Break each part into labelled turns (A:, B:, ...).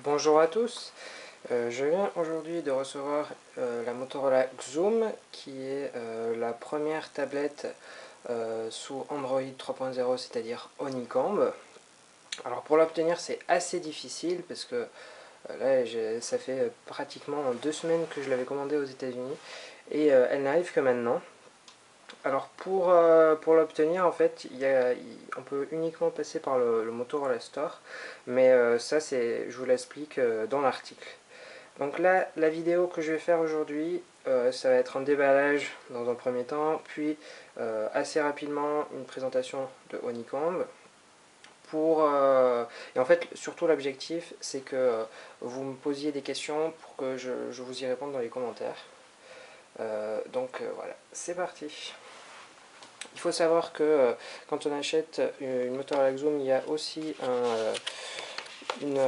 A: Bonjour à tous, je viens aujourd'hui de recevoir la Motorola Xoom qui est la première tablette sous Android 3.0, c'est-à-dire Honeycomb. Alors pour l'obtenir c'est assez difficile parce que ça fait pratiquement 2 semaines que je l'avais commandée aux États-Unis et elle n'arrive que maintenant. Alors pour l'obtenir en fait on peut uniquement passer par le Motorola Store, mais ça je vous l'explique dans l'article. Donc là la vidéo que je vais faire aujourd'hui ça va être un déballage dans un premier temps, puis assez rapidement une présentation de Honeycomb. Et en fait surtout l'objectif c'est que vous me posiez des questions pour que je vous y réponde dans les commentaires. Voilà, c'est parti. Il faut savoir que quand on achète une Motorola Xoom, il y a aussi une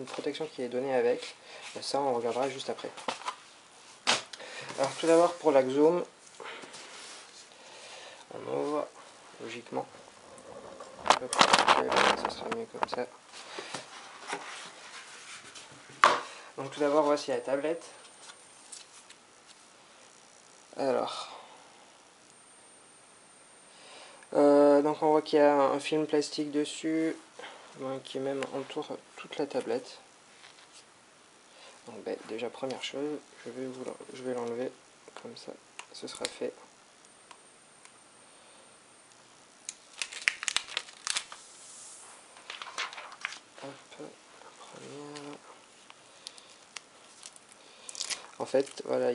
A: protection qui est donnée avec. Ça, on regardera juste après. Alors tout d'abord pour la Xoom, on ouvre logiquement. Hop, ça sera mieux comme ça. Donc tout d'abord, voici la tablette. Alors, donc on voit qu'il y a un film plastique dessus, qui même entoure toute la tablette. Donc déjà première chose, je vais l'enlever comme ça, ce sera fait. Hop, première. En fait, voilà,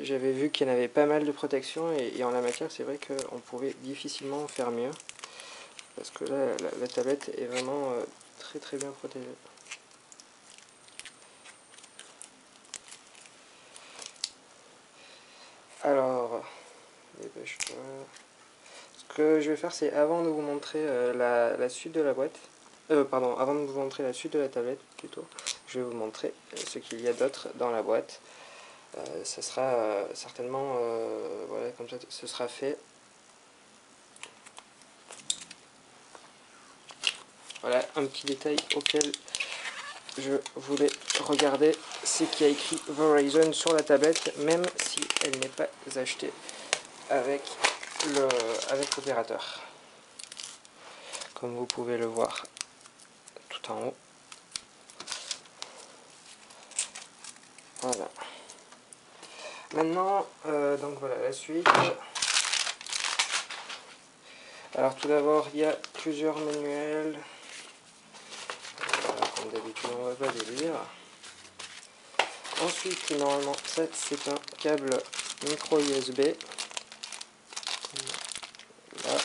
A: j'avais vu qu'il y en avait pas mal de protection et en la matière, c'est vrai qu'on pouvait difficilement faire mieux. Parce que là, la tablette est vraiment très très bien protégée. Alors, dépêche-toi. Ce que je vais faire, c'est avant de vous montrer la suite de la boîte, pardon, avant de vous montrer la suite de la tablette plutôt, je vais vous montrer ce qu'il y a d'autre dans la boîte. Ça sera certainement, voilà, comme ça, ce sera fait. Voilà, un petit détail auquel je voulais regarder, c'est qu'il y a écrit Verizon sur la tablette, même si elle n'est pas achetée avec l'opérateur. Comme vous pouvez le voir tout en haut. Voilà. Maintenant, donc voilà la suite. Alors tout d'abord, il y a plusieurs manuels. Voilà, comme d'habitude, on ne va pas les lire. Ensuite, normalement, ça c'est un câble micro USB. Là.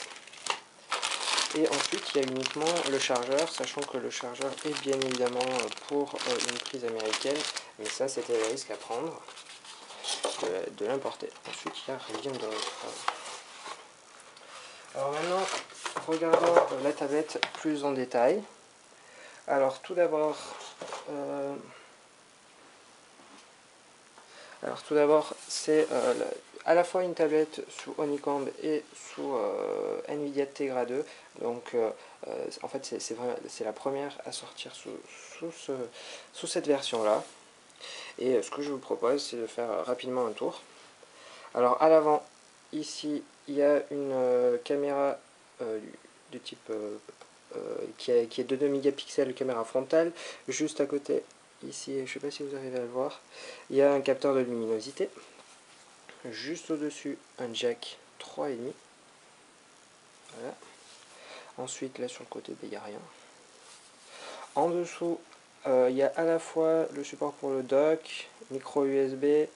A: Et ensuite, il y a uniquement le chargeur, sachant que le chargeur est bien évidemment pour une prise américaine, mais ça c'était le risque à prendre de l'importer. Ensuite, il n'y a rien d'autre. Alors maintenant, regardons la tablette plus en détail. Alors tout d'abord, c'est à la fois une tablette sous Honeycomb et sous NVIDIA Tegra 2. Donc en fait c'est la première à sortir sous cette version-là. Et ce que je vous propose, c'est de faire rapidement un tour. Alors à l'avant, ici, il y a une caméra de type qui est de 2 mégapixels, caméra frontale. Juste à côté, ici, je ne sais pas si vous arrivez à le voir, il y a un capteur de luminosité. Juste au-dessus, un jack 3,5. Voilà. Ensuite, là sur le côté, il n'y a rien. En dessous, il y a à la fois le support pour le dock, micro USB, et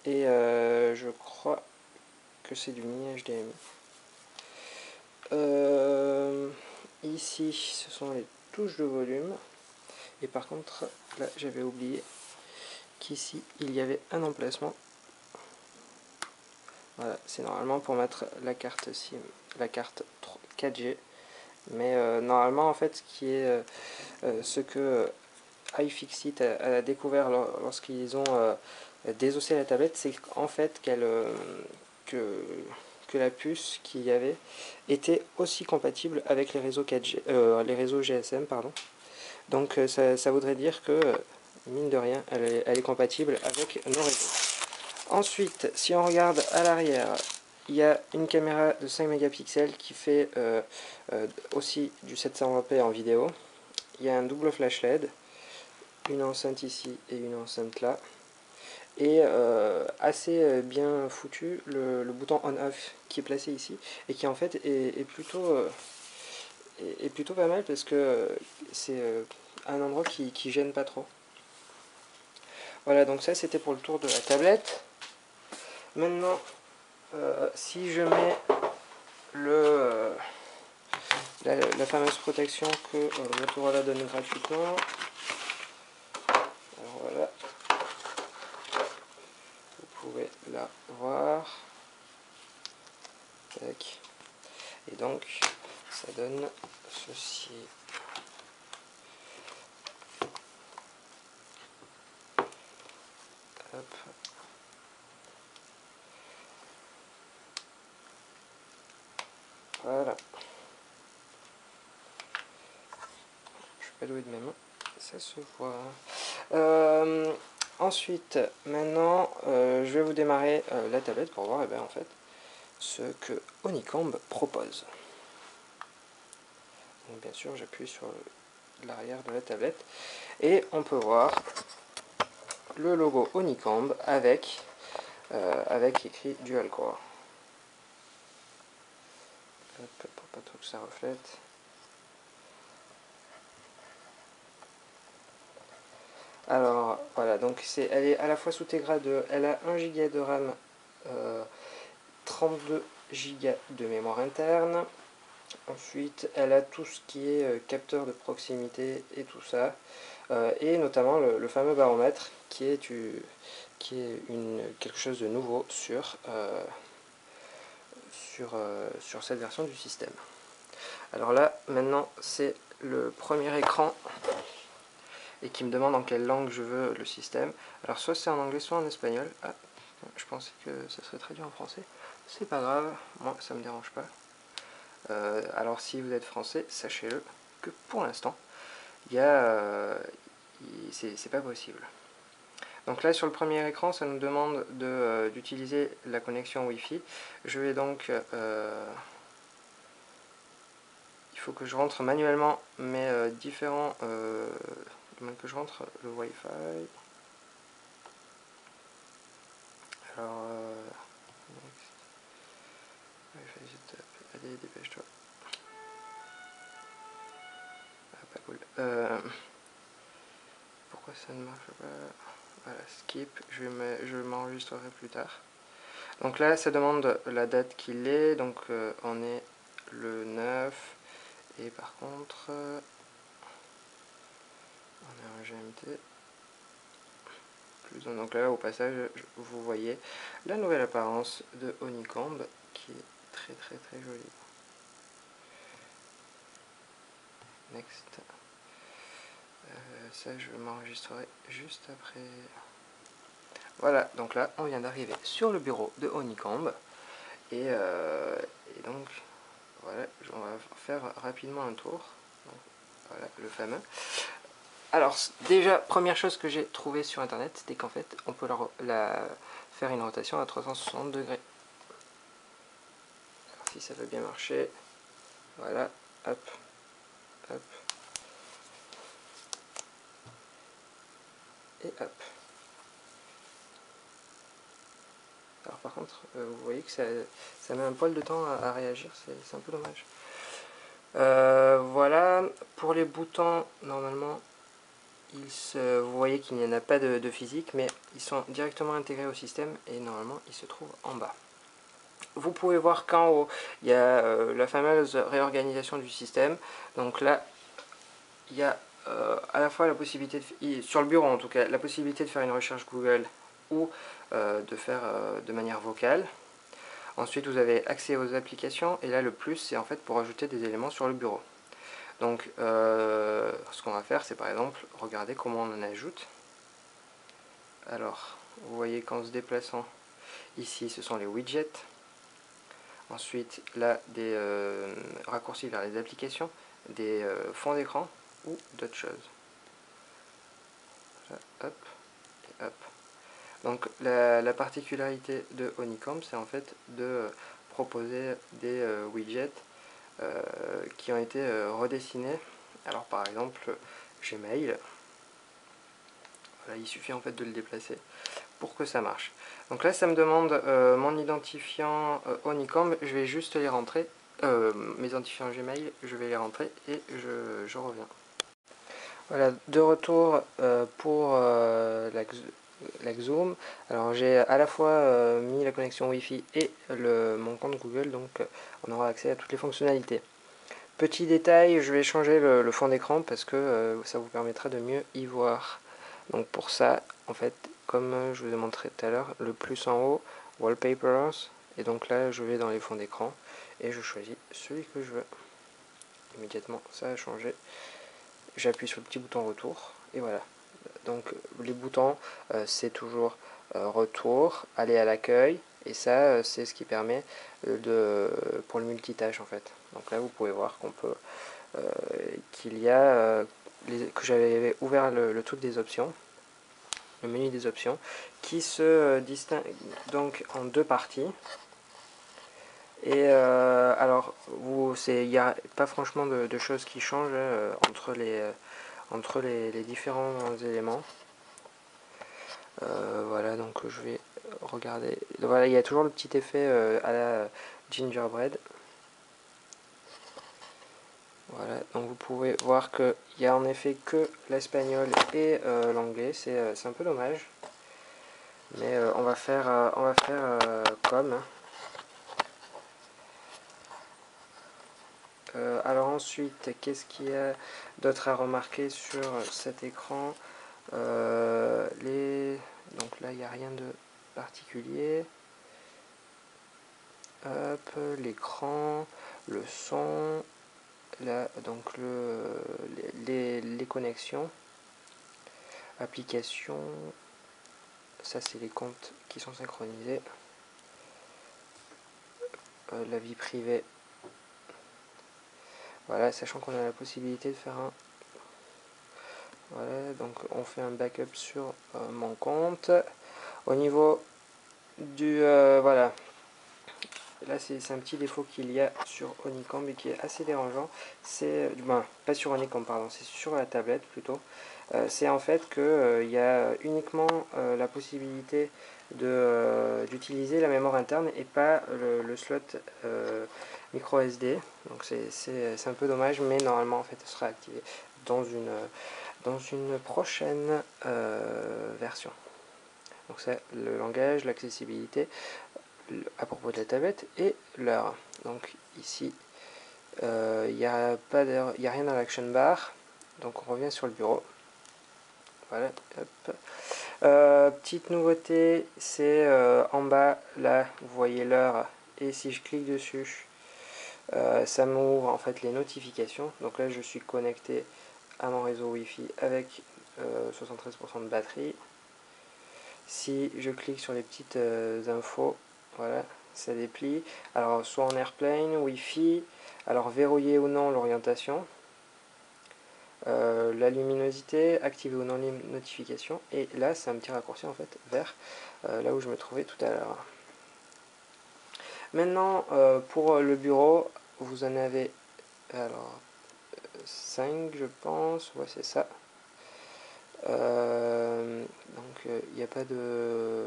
A: je crois que c'est du mini HDMI. Ici, ce sont les touches de volume. Et par contre, là, j'avais oublié qu'ici, il y avait un emplacement. Voilà, c'est normalement pour mettre la carte SIM, la carte 4G. Mais normalement, en fait, ce que iFixit a découvert lorsqu'ils ont désossé la tablette, c'est qu'en fait, que la puce qu'il y avait était aussi compatible avec les réseaux 4G, les réseaux GSM, pardon. Donc ça voudrait dire que, mine de rien, elle est compatible avec nos réseaux. Ensuite, si on regarde à l'arrière, il y a une caméra de 5 mégapixels qui fait aussi du 720p en vidéo. Il y a un double flash LED, une enceinte ici et une enceinte là. Et assez bien foutu le bouton on-off qui est placé ici et qui en fait est plutôt pas mal parce que c'est un endroit qui gêne pas trop. Voilà, donc ça c'était pour le tour de la tablette. Maintenant, si je mets la fameuse protection que Motorola donne gratuitement, alors voilà, vous pouvez la voir. Tac. Et donc, ça donne ceci. Hop. Voilà. Je suis pas doué de mes mains, ça se voit. Ensuite, maintenant, je vais vous démarrer la tablette pour voir en fait, ce que Honeycomb propose. Donc, bien sûr, j'appuie sur l'arrière de la tablette et on peut voir le logo Honeycomb avec écrit Dual Core. Hop, pour pas trop que ça reflète. Alors voilà, donc elle est à la fois sous Tegra 2, elle a 1 Go de RAM, 32 Go de mémoire interne. Ensuite, elle a tout ce qui est capteur de proximité et tout ça, et notamment le fameux baromètre qui est quelque chose de nouveau sur cette version du système. Alors là, maintenant, c'est le premier écran et qui me demande en quelle langue je veux le système. Alors soit c'est en anglais, soit en espagnol. Ah, je pensais que ça serait traduit en français. C'est pas grave, moi ça me dérange pas. Alors si vous êtes français, sachez-le que pour l'instant, c'est pas possible. Donc là sur le premier écran, ça nous demande d'utiliser la connexion Wi-Fi. Je vais donc il faut que je rentre manuellement mes différents que je rentre le Wi-Fi. Alors next. Wi-Fi setup. Allez, dépêche-toi. Ah, pas cool. Pourquoi ça ne marche pas? Voilà, skip, je m'enregistrerai plus tard. Donc là, ça demande la date qu'il est, donc on est le 9, et par contre, on est en GMT. Donc là, au passage, vous voyez la nouvelle apparence de Honeycomb, qui est très très très jolie. Next. Ça, je m'enregistrerai juste après. Voilà, donc là, on vient d'arriver sur le bureau de Honeycomb. Et donc, voilà, on va faire rapidement un tour. Donc, voilà, le fameux. Alors, déjà, première chose que j'ai trouvé sur internet, c'était qu'en fait, on peut faire une rotation à 360 degrés. Alors, si ça veut bien marcher, voilà, hop, hop, et hop. Alors par contre, vous voyez que ça met un poil de temps à réagir, c'est un peu dommage. Voilà, pour les boutons, normalement, vous voyez qu'il n'y en a pas de physique, mais ils sont directement intégrés au système et normalement ils se trouvent en bas. Vous pouvez voir qu'en haut, il y a la fameuse réorganisation du système. Donc là, il y a à la fois la possibilité, sur le bureau en tout cas, la possibilité de faire une recherche Google ou de faire de manière vocale. Ensuite, vous avez accès aux applications et là, le plus, c'est en fait pour ajouter des éléments sur le bureau. Donc, ce qu'on va faire, c'est par exemple regarder comment on en ajoute. Alors, vous voyez qu'en se déplaçant ici, ce sont les widgets. Ensuite, là, des raccourcis vers les applications, des fonds d'écran ou d'autres choses. Là, hop, et hop. Donc la particularité de Honeycomb, c'est en fait de proposer des widgets qui ont été redessinés. Alors par exemple, Gmail, voilà, il suffit en fait de le déplacer pour que ça marche. Donc là, ça me demande mon identifiant Honeycomb, je vais juste les rentrer. Mes identifiants Gmail, je vais les rentrer et je reviens. Voilà, de retour pour la Xoom. Alors j'ai à la fois mis la connexion Wi-Fi et mon compte Google, donc on aura accès à toutes les fonctionnalités. Petit détail, je vais changer le fond d'écran parce que ça vous permettra de mieux y voir. Donc pour ça, en fait, comme je vous ai montré tout à l'heure, le plus en haut, Wallpapers, et donc là je vais dans les fonds d'écran et je choisis celui que je veux. Immédiatement, ça a changé. J'appuie sur le petit bouton retour et voilà. Donc les boutons, c'est toujours retour, aller à l'accueil, et ça c'est ce qui permet pour le multitâche en fait. Donc là vous pouvez voir qu'on peut qu'il y a que j'avais ouvert le truc des options, le menu des options, qui se distingue donc en deux parties. Et alors, il n'y a pas franchement de choses qui changent entre les différents éléments. Voilà, donc je vais regarder. Voilà, il y a toujours le petit effet à la gingerbread. Voilà, donc vous pouvez voir qu'il n'y a en effet que l'espagnol et l'anglais. C'est un peu dommage. Mais on va faire comme. Alors ensuite, qu'est-ce qu'il y a d'autre à remarquer sur cet écran? Donc là, il n'y a rien de particulier. Hop, l'écran, le son, là, donc les connexions, applications, ça c'est les comptes qui sont synchronisés. La vie privée. Voilà, sachant qu'on a la possibilité de faire un... Voilà, donc on fait un backup sur mon compte. Au niveau du... voilà, là c'est un petit défaut qu'il y a sur Honeycomb et qui est assez dérangeant. C'est... pas sur Honeycomb, pardon, c'est sur la tablette plutôt. C'est en fait qu'il y a uniquement la possibilité d'utiliser la mémoire interne et pas le slot micro SD. Donc c'est un peu dommage, mais normalement en fait elle sera activée dans une prochaine version. Donc c'est le langage, l'accessibilité à propos de la tablette et l'heure. Donc ici il n'y a rien dans l'action bar, donc on revient sur le bureau. Voilà, hop. Petite nouveauté, c'est en bas, là, vous voyez l'heure, et si je clique dessus, ça m'ouvre en fait les notifications. Donc là, je suis connecté à mon réseau Wi-Fi avec 73% de batterie. Si je clique sur les petites infos, voilà, ça déplie. Alors, soit en airplane, Wi-Fi, alors verrouiller ou non l'orientation. La luminosité, activer ou non les notifications, et là c'est un petit raccourci en fait vers là où je me trouvais tout à l'heure. Maintenant pour le bureau, vous en avez alors 5 je pense, ouais c'est ça. Donc il n'y a pas de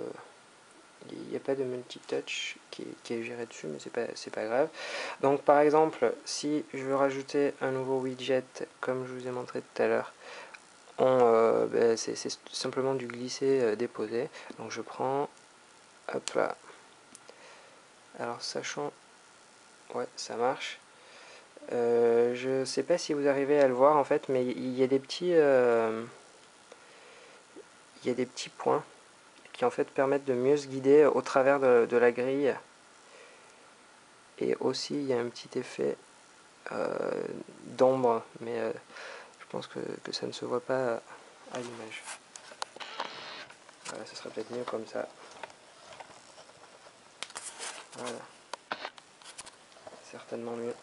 A: multitouch qui est géré dessus, mais c'est pas grave. Donc par exemple, si je veux rajouter un nouveau widget, comme je vous ai montré tout à l'heure, c'est simplement du glisser déposer. Donc je prends, hop là. Alors sachant, ouais ça marche. Je sais pas si vous arrivez à le voir en fait, mais il y a des petits points qui en fait permettent de mieux se guider au travers de la grille. Et aussi il y a un petit effet d'ombre, mais je pense que ça ne se voit pas à l'image. Voilà, ce serait peut-être mieux comme ça. Voilà. Certainement mieux.